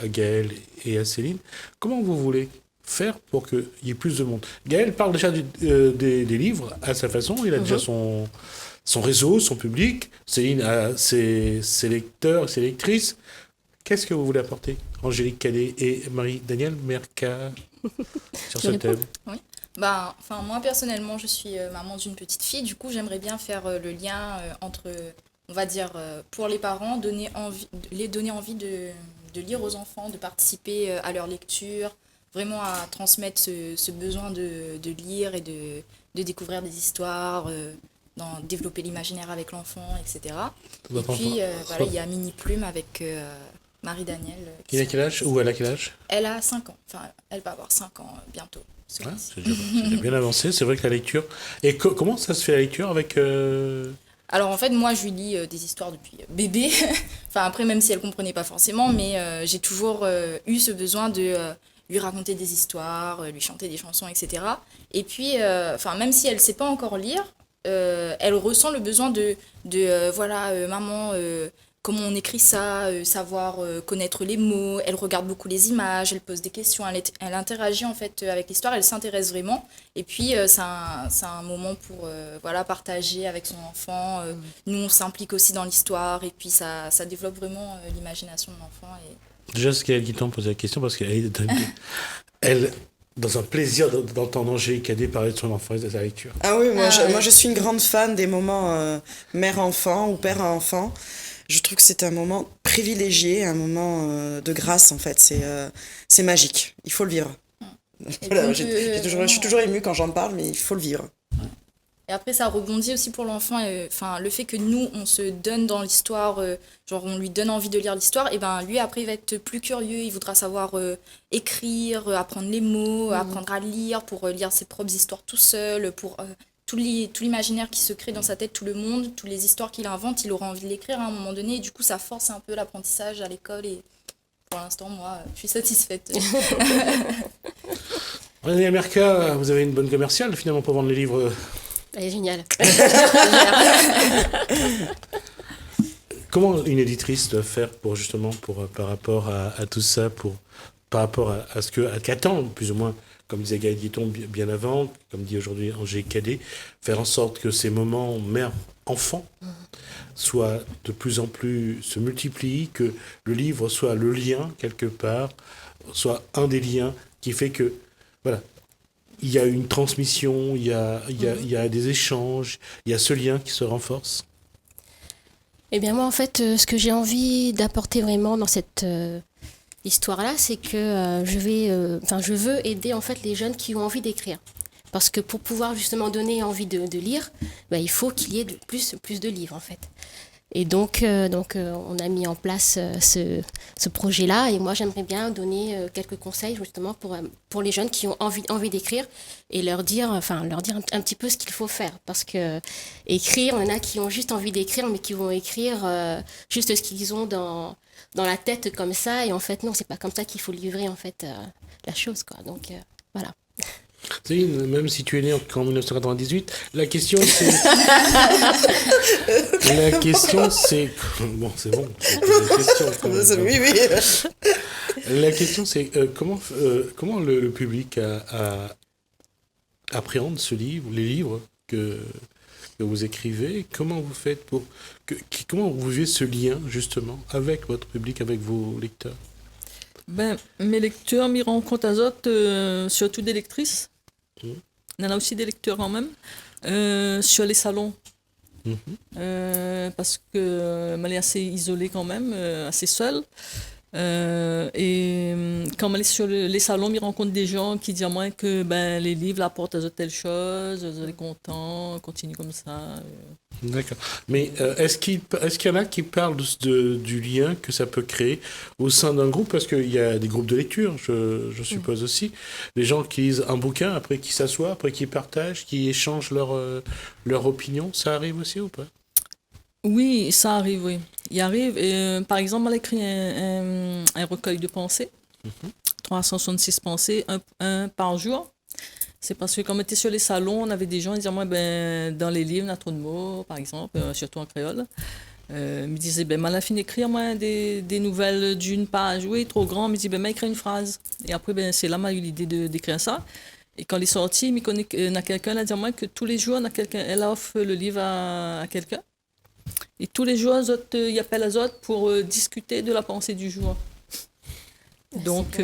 à Gaël et à Céline, comment vous voulez faire pour qu'il y ait plus de monde? Gaël parle déjà des livres à sa façon, il a déjà son réseau, son public. Céline a ses lecteurs, ses lectrices. Qu'est-ce que vous voulez apporter, Angélique Cadet et Marie-Danielle Mercat, sur ce thème? Oui. Bah, enfin, moi, personnellement, je suis maman d'une petite fille. Du coup, j'aimerais bien faire le lien entre, on va dire, pour les parents, les donner envie de lire aux enfants, de participer à leur lecture, vraiment à transmettre ce besoin de lire et de découvrir des histoires, développer l'imaginaire avec l'enfant, etc. Et puis, voilà, il y a Mini Plume avec Marie-Danielle. Il a quel âge? Ou elle a quel âge? Elle a 5 ans. Enfin, elle va avoir 5 ans bientôt. Ouais, c'est déjà bien avancé. C'est vrai que la lecture... Et comment ça se fait la lecture avec... Alors en fait, moi, je lui lis des histoires depuis bébé. Enfin, après, même si elle comprenait pas forcément, mais j'ai toujours eu ce besoin de lui raconter des histoires, lui chanter des chansons, etc. Et puis, enfin, même si elle sait pas encore lire, elle ressent le besoin voilà, maman, comment on écrit ça, savoir connaître les mots. Elle regarde beaucoup les images, elle pose des questions, elle interagit en fait avec l'histoire, elle s'intéresse vraiment. Et puis c'est un moment pour voilà, partager avec son enfant. Nous, on s'implique aussi dans l'histoire et puis ça développe vraiment l'imagination de l'enfant. Déjà, c'est Gaël Guiton pose la question parce qu'elle est elle, dans un plaisir d'entendre Angélique Cadet parler de son enfance et de sa lecture. Ah oui, moi je suis une grande fan des moments mère-enfant ou père-enfant. Je trouve que c'est un moment privilégié, un moment de grâce en fait. C'est magique. Il faut le vivre. Voilà, je suis toujours émue quand j'en parle, mais il faut le vivre. Et après, ça rebondit aussi pour l'enfant. Enfin, le fait que nous, on se donne dans l'histoire, genre on lui donne envie de lire l'histoire, et ben lui, après, il va être plus curieux. Il voudra savoir écrire, apprendre les mots, apprendre à lire, pour lire ses propres histoires tout seul, pour tout l'imaginaire qui se crée dans sa tête, tout le monde, toutes les histoires qu'il invente, il aura envie de l'écrire à un moment donné. Et du coup, ça force un peu l'apprentissage à l'école. Et pour l'instant, moi, je suis satisfaite. René Mercat, vous avez une bonne commerciale finalement pour vendre les livres. Elle est géniale. Comment une éditrice doit faire pour justement par rapport à tout ça, par rapport à ce qu'attend plus ou moins, comme disait Gaël Guiton bien avant, comme dit aujourd'hui Angélique Cadet, faire en sorte que ces moments mère-enfant soient de plus en plus se multiplient, que le livre soit le lien quelque part, soit un des liens qui fait que voilà. Il y a une transmission, il y a des échanges, il y a ce lien qui se renforce. Eh bien moi en fait, ce que j'ai envie d'apporter vraiment dans cette histoire-là, c'est que je veux aider en fait les jeunes qui ont envie d'écrire. Parce que pour pouvoir justement donner envie de lire, il faut qu'il y ait plus de livres en fait. Et donc on a mis en place ce projet-là. Et moi, j'aimerais bien donner quelques conseils justement pour les jeunes qui ont envie d'écrire et leur dire un petit peu ce qu'il faut faire. Parce que écrire, on en a qui ont juste envie d'écrire, mais qui vont écrire juste ce qu'ils ont dans la tête comme ça. Et en fait, non, c'est pas comme ça qu'il faut livrer en fait la chose, quoi. Donc voilà. Céline, même si tu es née en 1998, la question c'est... Bon, c'est bon. Oui. La question c'est comment le public appréhende ce livre, les livres que vous écrivez. Comment vous faites comment vous vivez ce lien justement avec votre public, avec vos lecteurs? Mes lecteurs m'y rendent compte à autres, surtout des lectrices. Il y en a aussi des lecteurs quand même. Sur les salons. Parce que elle est assez isolée quand même, assez seule. Et quand elle est sur les salons, elle rencontre des gens qui disent à moi que les livres apportent à telle chose, vous êtes content, continue comme ça. D'accord. Mais est-ce qu'il y en a qui parlent du lien que ça peut créer au sein d'un groupe? Parce qu'il y a des groupes de lecture, je suppose aussi. Les gens qui lisent un bouquin, après qui s'assoient, après qui partagent, qui échangent leur opinion, ça arrive aussi ou pas? Oui, ça arrive, oui. Il arrive. Par exemple, elle a écrit un recueil de pensées, 366 pensées, un par jour. C'est parce que quand on était sur les salons, on avait des gens qui disaient, moi, dans les livres, on a trop de mots, par exemple, surtout en créole. Il me disait, ben, mal a fini d'écrire, moi, des nouvelles d'une page. Oui, trop grand. Il me dit, ben, m'a écrit une phrase. Et après, ben, c'est là, m'a eu l'idée d'écrire ça. Et quand il est sorti, il y a quelqu'un, elle a dit à moi que tous les jours, elle offre le livre à quelqu'un. Et tous les jours, il appelle les autres pour discuter de la pensée du jour. Donc,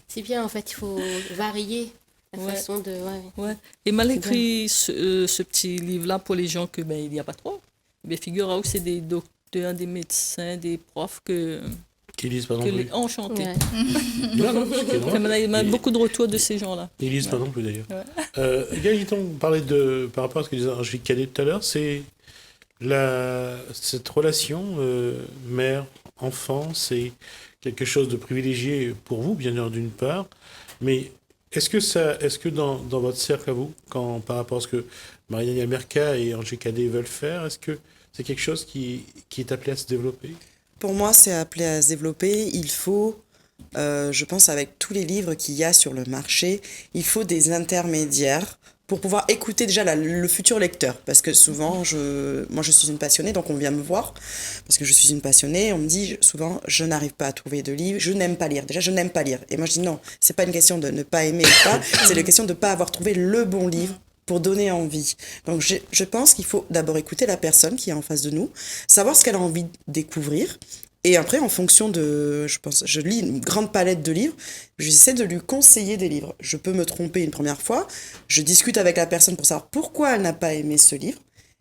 C'est bien, en fait, il faut varier la Ouais. façon de... ouais. Et mal écrit ce petit livre-là pour les gens que ben, il n'y a pas trop. Ben, figure que c'est des docteurs, des médecins, des profs Qui lisent pas non que plus. les enchantés. Ouais. Non, non, c'est Enfin, normal. il y a beaucoup de retours de ces gens-là. Ils lisent pas non plus d'ailleurs. Ouais. Gaëtan parlait par rapport à ce que disait Angélique Cadet tout à l'heure, c'est cette relation mère-enfant, c'est quelque chose de privilégié pour vous, bien sûr, d'une part, mais est-ce que dans votre cercle à vous, par rapport à ce que Marianne Yamerka et Angélique Cadet veulent faire, est-ce que c'est quelque chose qui est appelé à se développer? Pour moi, c'est appelé à se développer. Il faut, je pense, avec tous les livres qu'il y a sur le marché, il faut des intermédiaires pour pouvoir écouter déjà le futur lecteur. Parce que souvent, moi je suis une passionnée, donc on vient me voir. Parce que je suis une passionnée, on me dit souvent, je n'arrive pas à trouver de livres, je n'aime pas lire. Déjà, je n'aime pas lire. Et moi je dis non, c'est pas une question de ne pas aimer ou pas, c'est la question de ne pas avoir trouvé le bon livre pour donner envie. Donc je pense qu'il faut d'abord écouter la personne qui est en face de nous, savoir ce qu'elle a envie de découvrir. Et après, en fonction je lis une grande palette de livres, j'essaie de lui conseiller des livres. Je peux me tromper une première fois, je discute avec la personne pour savoir pourquoi elle n'a pas aimé ce livre,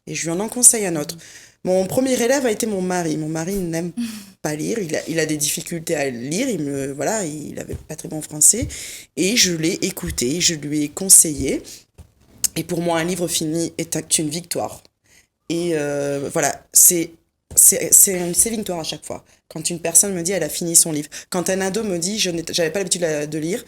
et je lui en conseille un autre. Mon premier élève a été mon mari. Mon mari n'aime pas lire, il a des difficultés à lire, il avait pas très bon français, et je l'ai écouté, je lui ai conseillé. Et pour moi, un livre fini est une victoire. Et voilà, c'est victoire à chaque fois. Quand une personne me dit elle a fini son livre. Quand un ado me dit j'avais pas l'habitude de lire,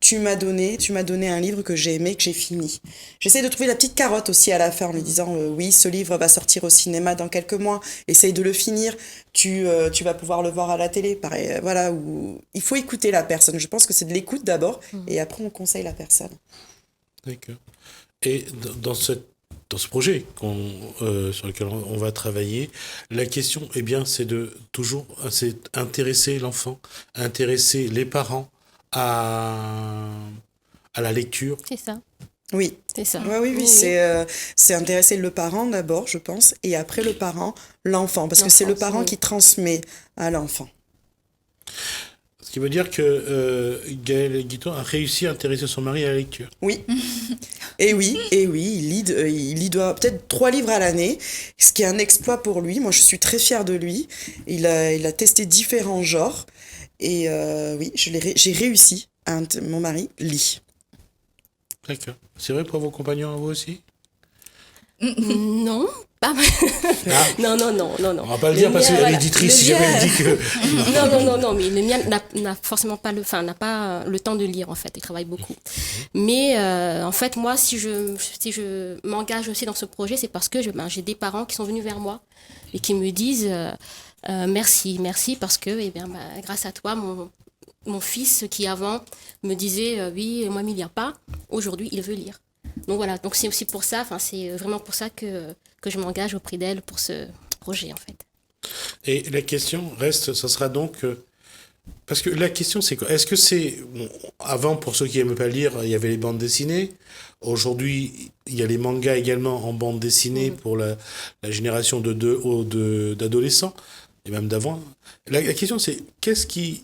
tu m'as donné un livre que j'ai aimé, que j'ai fini. J'essaie de trouver la petite carotte aussi à la fin en lui disant oui, ce livre va sortir au cinéma dans quelques mois, essaye de le finir, tu vas pouvoir le voir à la télé. Pareil, voilà, il faut écouter la personne. Je pense que c'est de l'écoute d'abord et après on conseille la personne. D'accord. Et dans ce projet sur lequel on va travailler, la question, eh bien, c'est c'est intéresser l'enfant, intéresser les parents à la lecture. C'est ça. Oui. C'est ça. Ouais, oui, c'est intéresser le parent d'abord, je pense, et après le parent, l'enfant, parce que c'est le parent qui transmet à l'enfant. Ce qui veut dire que Gaël Guiton a réussi à intéresser son mari à la lecture. Oui. Et oui, il lit peut-être 3 livres à l'année, ce qui est un exploit pour lui. Moi, je suis très fière de lui. Il a testé différents genres. Et oui, j'ai réussi. Mon mari lit. D'accord. C'est vrai pour vos compagnons à vous aussi? Non, pas Non. On va pas le dire parce qu'il y a l'éditrice, si jamais elle dit que... Non, mais le mien n'a forcément pas n'a pas le temps de lire, en fait. Il travaille beaucoup. Mais en fait, moi, si je m'engage aussi dans ce projet, c'est parce que j'ai des parents qui sont venus vers moi et qui me disent merci, parce que, grâce à toi, mon fils qui avant me disait oui, moi, il ne lit pas, aujourd'hui, il veut lire. Donc voilà, donc c'est aussi pour ça, c'est vraiment pour ça que je m'engage auprès d'elle pour ce projet, en fait. Et la question reste, ça sera donc... parce que la question, c'est quoi? Est-ce que c'est... avant, pour ceux qui n'aiment pas lire, il y avait les bandes dessinées. Aujourd'hui, il y a les mangas également en bande dessinée pour la génération d'adolescents, et même d'avant. La question, c'est qu'est-ce qu'il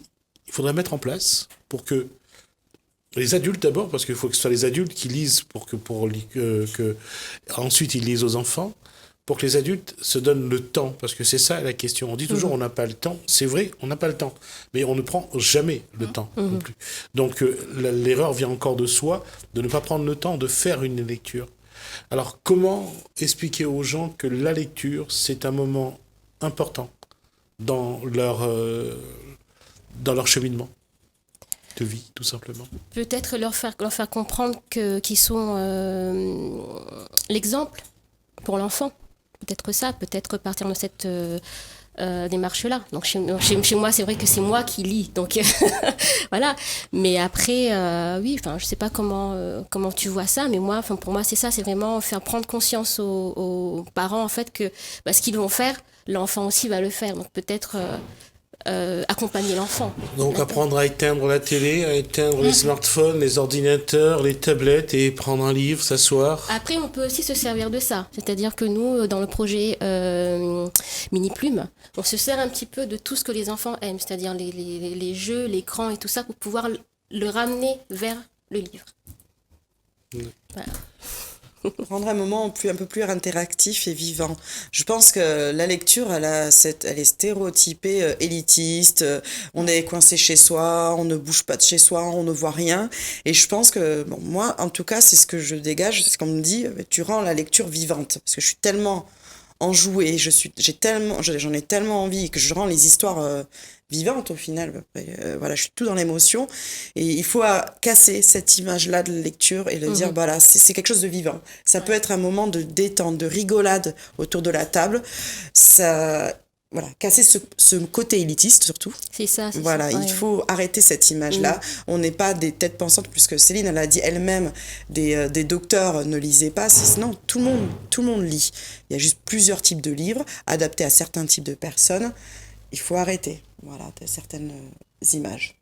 faudrait mettre en place pour que les adultes d'abord, parce qu'il faut que ce soit les adultes qui lisent ensuite ils lisent aux enfants, pour que les adultes se donnent le temps, parce que c'est ça la question. On dit toujours on n'a pas le temps, c'est vrai, on n'a pas le temps, mais on ne prend jamais le temps non plus. Donc l'erreur vient encore de soi, de ne pas prendre le temps de faire une lecture. Alors comment expliquer aux gens que la lecture, c'est un moment important dans leur cheminement de vie, tout simplement. Peut-être leur faire comprendre qu'ils sont l'exemple pour l'enfant. Peut-être partir de cette démarche-là. Donc chez moi, c'est vrai que c'est moi qui lis. Donc voilà. Mais après, oui, enfin, je sais pas comment tu vois ça, mais moi, enfin, pour moi, c'est ça, c'est vraiment faire prendre conscience aux parents en fait que ce qu'ils vont faire, l'enfant aussi va le faire. Donc peut-être accompagner l'enfant. Donc apprendre à éteindre la télé, à éteindre les smartphones, les ordinateurs, les tablettes et prendre un livre, s'asseoir. Après, on peut aussi se servir de ça. C'est-à-dire que nous, dans le projet Mini Plume, on se sert un petit peu de tout ce que les enfants aiment, c'est-à-dire les jeux, l'écran et tout ça, pour pouvoir le ramener vers le livre. Voilà. Rendre un moment un peu plus interactif et vivant. Je pense que la lecture, elle est stéréotypée, élitiste. On est coincé chez soi, on ne bouge pas de chez soi, on ne voit rien. Et je pense que, bon, moi, en tout cas, c'est ce que je dégage, c'est ce qu'on me dit, tu rends la lecture vivante. Parce que je suis tellement enjouée, j'en ai tellement envie que je rends les histoires vivantes au final. Voilà, je suis tout dans l'émotion. Et il faut casser cette image-là de lecture et le dire, voilà, c'est quelque chose de vivant. Ça peut être un moment de détente, de rigolade autour de la table. Ça, voilà, casser ce côté élitiste surtout. C'est ça. Voilà, ça. il faut arrêter cette image-là. On n'est pas des têtes pensantes, puisque Céline, elle a dit elle-même, des docteurs ne lisaient pas. Non, tout le monde lit. Il y a juste plusieurs types de livres adaptés à certains types de personnes. Il faut arrêter, voilà, de certaines images.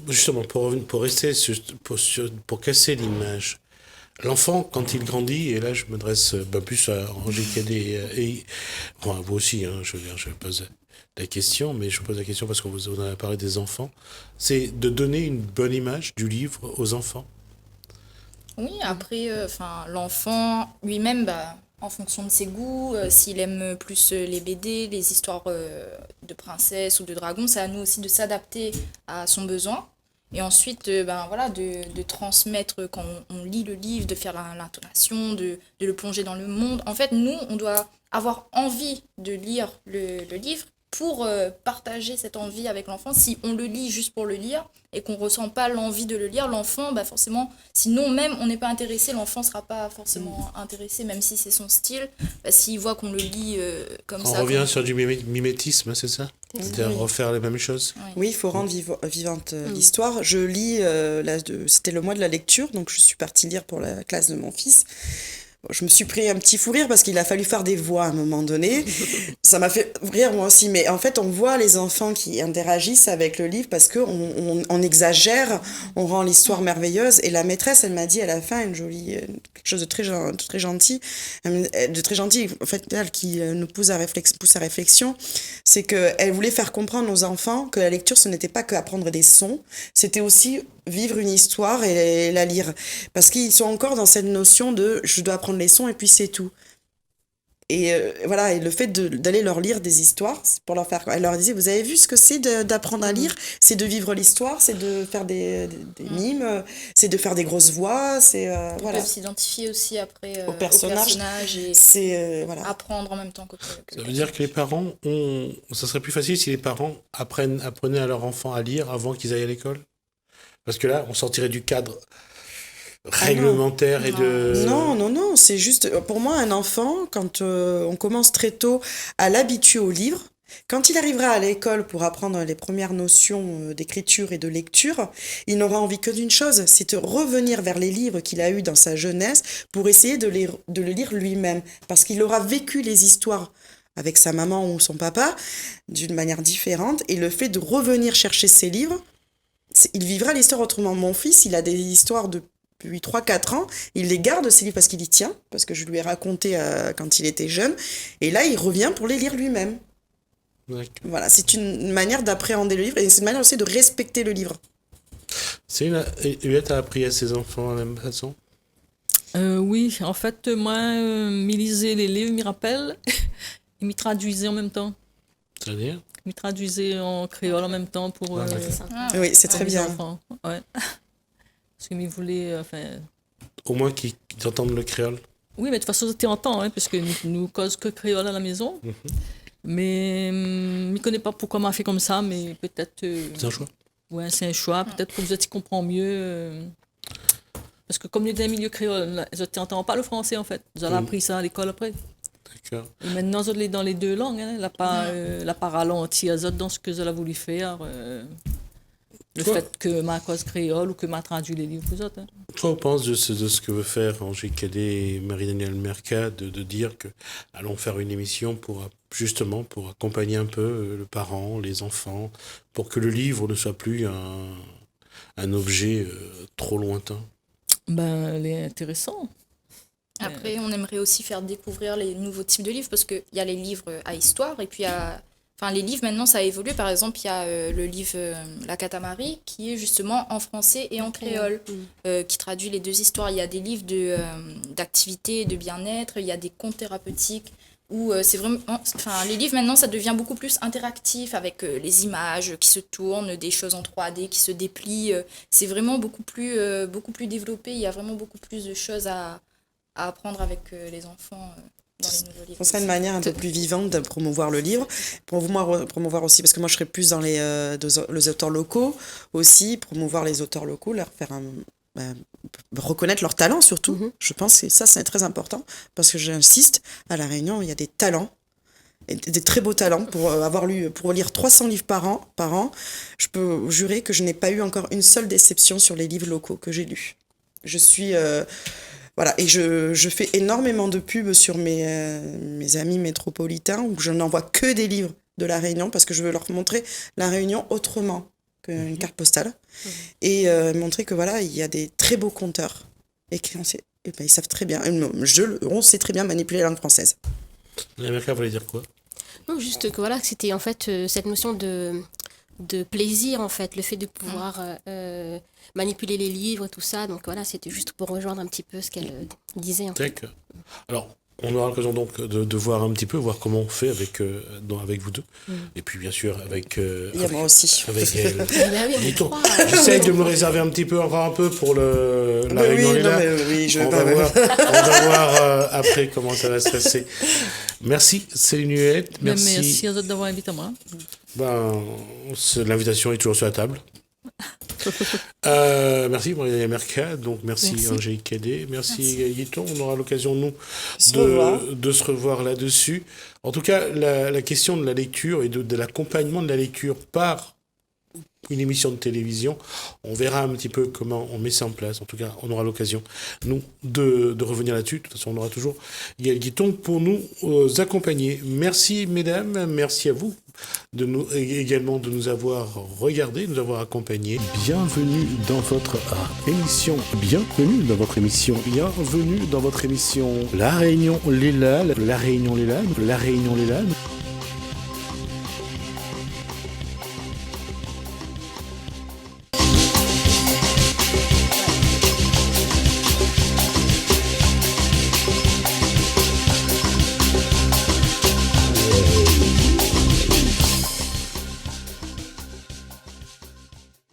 Justement, pour rester pour casser l'image. L'enfant, quand il grandit, et là je m'adresse plus à Angélique Cadet et bon, à vous aussi, hein, je veux dire, je pose la question, mais je pose la question parce qu'on vous en a parlé des enfants, c'est de donner une bonne image du livre aux enfants. Oui, après, l'enfant lui-même, en fonction de ses goûts, s'il aime plus les BD, les histoires de princesses ou de dragons, c'est à nous aussi de s'adapter à son besoin. Et ensuite, de transmettre quand on lit le livre, de faire l'intonation, de le plonger dans le monde. En fait, nous, on doit avoir envie de lire le livre pour partager cette envie avec l'enfant. Si on le lit juste pour le lire et qu'on ne ressent pas l'envie de le lire, l'enfant, forcément, sinon même on n'est pas intéressé, l'enfant ne sera pas forcément intéressé, même si c'est son style. S'il voit qu'on le lit comme ça... On revient sur du mimétisme, c'est ça ? C'est-à-dire refaire les mêmes choses. Oui, il faut rendre vivante l'histoire. Je lis, c'était le mois de la lecture, donc je suis partie lire pour la classe de mon fils. Je me suis pris un petit fou rire parce qu'il a fallu faire des voix à un moment donné. Ça m'a fait rire moi aussi. Mais en fait, on voit les enfants qui interagissent avec le livre parce qu'on exagère, on rend l'histoire merveilleuse. Et la maîtresse, elle m'a dit à la fin quelque chose de très gentil, en fait, elle, qui nous pousse à réflexion, c'est qu'elle voulait faire comprendre aux enfants que la lecture, ce n'était pas qu'apprendre des sons, c'était aussi vivre une histoire et la lire. Parce qu'ils sont encore dans cette notion de je dois apprendre les sons et puis c'est tout. Et voilà, et le fait d'aller leur lire des histoires, pour leur faire... Elle leur disait, vous avez vu ce que c'est d'apprendre à lire ? C'est de vivre l'histoire, c'est de faire des mimes, c'est de faire des grosses voix, c'est... Ils peuvent s'identifier aussi après au personnage et voilà. apprendre en même temps que ça veut dire que les parents ça serait plus facile si les parents apprenaient à leur enfant à lire avant qu'ils aillent à l'école ? Parce que là, on sortirait du cadre réglementaire et de... Non, c'est juste... Pour moi, un enfant, quand on commence très tôt à l'habituer au livre, quand il arrivera à l'école pour apprendre les premières notions d'écriture et de lecture, il n'aura envie que d'une chose, c'est de revenir vers les livres qu'il a eus dans sa jeunesse pour essayer de le lire lui-même. Parce qu'il aura vécu les histoires avec sa maman ou son papa d'une manière différente. Et le fait de revenir chercher ses livres, il vivra l'histoire autrement. Mon fils, il a des histoires depuis 3-4 ans, il les garde, ces livres, parce qu'il y tient, parce que je lui ai raconté quand il était jeune, et là, il revient pour les lire lui-même. D'accord. Voilà, c'est une manière d'appréhender le livre, et c'est une manière aussi de respecter le livre. Huette a appris à ses enfants de la même façon ? Oui, en fait, moi, m'y lisait les livres, m'y rappelle, et m'y traduisait en même temps. C'est-à-dire ? M'y traduisait en créole en même temps pour... Oui, c'est très bien. Enfants. Ouais. Parce que m'y voulait... Au moins qu'ils entendent le créole. Oui, mais de toute façon, tu entends, hein, parce que nous cause que créole à la maison. Mais je ne connais pas pourquoi m'a fait comme ça, mais peut-être... C'est un choix. Ouais, c'est un choix. Peut-être que vous comprend mieux. Parce que comme il est dans un milieu créole, je n'entends pas le français, en fait. Vous avez appris ça à l'école après. D'accord. Et maintenant, je l'ai dans les deux langues. Hein. La pas ralenti dans ce que je l'ai voulu faire. Le Quoi fait que ma cause créole ou que m'a traduit les livres vous autres. Hein. Toi, on pense de ce que veut faire Angélique Cadet et Marie-Danielle Mercat, de dire que allons faire une émission justement pour accompagner un peu le parent, les enfants, pour que le livre ne soit plus un objet trop lointain. Ben, elle est intéressante. Après, on aimerait aussi faire découvrir les nouveaux types de livres parce qu'il y a les livres à histoire et puis il y a... Enfin, les livres, maintenant, ça a évolué. Par exemple, il y a le livre La Catamari qui est justement en français et en créole, qui traduit les deux histoires. Il y a des livres d'activité et de bien-être, il y a des contes thérapeutiques où c'est vraiment... Enfin, les livres, maintenant, ça devient beaucoup plus interactif avec les images qui se tournent, des choses en 3D qui se déplient. C'est vraiment beaucoup plus développé. Il y a vraiment beaucoup plus de choses à apprendre avec les enfants dans les nouveaux livres. Ce serait une manière un peu plus vivante de promouvoir le livre, promouvoir aussi, parce que moi je serais plus dans les auteurs locaux aussi, promouvoir les auteurs locaux, leur faire reconnaître leurs talents surtout. Je pense que ça c'est très important, parce que j'insiste, à La Réunion il y a des talents, et des très beaux talents pour lire 300 livres par an. Je peux jurer que je n'ai pas eu encore une seule déception sur les livres locaux que j'ai lus. Je suis... Voilà, et je fais énormément de pubs sur mes amis métropolitains où je n'envoie que des livres de La Réunion parce que je veux leur montrer La Réunion autrement qu'une carte postale et montrer que voilà, il y a des très beaux conteurs et ils savent très bien, on sait très bien manipuler la langue française. L'Américain voulait dire quoi? Non, juste que voilà, c'était en fait cette notion de plaisir, en fait, le fait de pouvoir manipuler les livres, tout ça. Donc voilà, c'était juste pour rejoindre un petit peu ce qu'elle disait. En fait. D'accord. Alors, on aura l'occasion donc de voir un petit peu, voir comment on fait avec vous deux. Et puis bien sûr avec... Il y a moi aussi. Avec elle. Oui, Dis-toi, j'essaye de me réserver encore un peu pour la réunion là. On va voir après comment ça va se passer. Merci Céline Huette. Merci aux autres d'avoir invité moi. L'invitation est toujours sur la table. Merci Marie Mercat, donc merci Angélique Cadet, merci Gaëtan. On aura l'occasion nous de se revoir là-dessus. En tout cas, la question de la lecture et de l'accompagnement de la lecture par une émission de télévision, on verra un petit peu comment on met ça en place. En tout cas, on aura l'occasion, nous, de revenir là-dessus. De toute façon, on aura toujours Gaël Guiton pour nous accompagner. Merci, mesdames. Merci à vous également de nous avoir regardés, de nous avoir accompagnés. Bienvenue dans votre émission. Bienvenue dans votre émission. Bienvenue dans votre émission. La Réunion, les LAL. La Réunion, les LAL. La Réunion, les LAL.